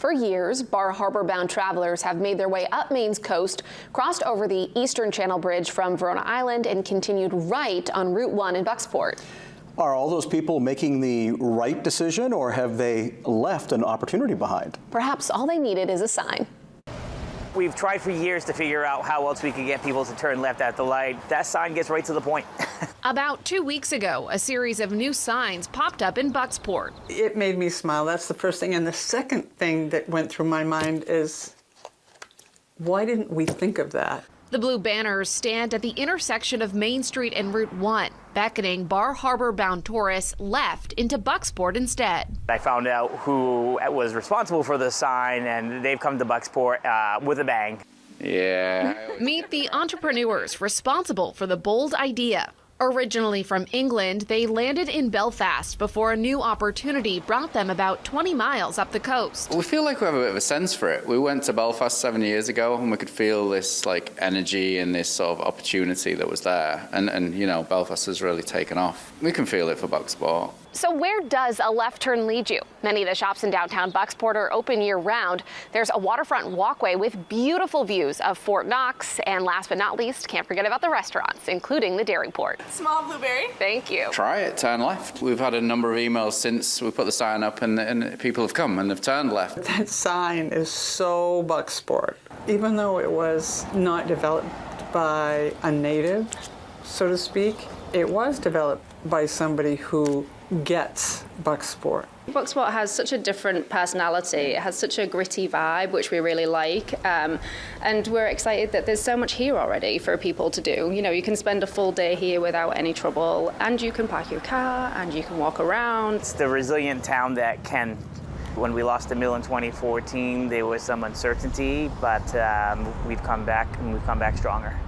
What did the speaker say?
For years, Bar Harbor-bound travelers have made their way up Maine's coast, crossed over the Eastern Channel Bridge from Verona Island, and continued right on Route 1 in Bucksport. Are all those people making the right decision, or have they left an opportunity behind? Perhaps all they needed is a sign. We've tried for years to figure out how else we could get people to turn left at the light. That sign gets right to the point. About 2 weeks ago, a series of new signs popped up in Bucksport. It made me smile. That's the first thing. And the second thing that went through my mind is, why didn't we think of that? The blue banners stand at the intersection of Main Street and Route 1, beckoning Bar Harbor-bound tourists left into Bucksport instead. I found out who was responsible for the sign, and they've come to Bucksport with a bang. Yeah. Meet the entrepreneurs responsible for the bold idea. Originally from England, they landed in Belfast before a new opportunity brought them about 20 miles up the coast. We feel like we have a bit of a sense for it. We went to Belfast 7 years ago and we could feel this energy and this sort of opportunity that was there. And you know, Belfast has really taken off. We can feel it for Bucksport. So where does a left turn lead you? Many of the shops in downtown Bucksport are open year-round. There's a waterfront walkway with beautiful views of Fort Knox. And last but not least, can't forget about the restaurants, including the Dairy Port. Small blueberry. Thank you. Try it, turn left. We've had a number of emails since we put the sign up and people have come and they've turned left. That sign is so Bucksport. Even though it was not developed by a native, so to speak, it was developed by somebody who gets Bucksport. Bucksport has such a different personality. It has such a gritty vibe, which we really like. And we're excited that there's so much here already for people to do. You know, you can spend a full day here without any trouble, and you can park your car, and you can walk around. It's the resilient town that can. When we lost the mill in 2014, there was some uncertainty, but we've come back, and we've come back stronger.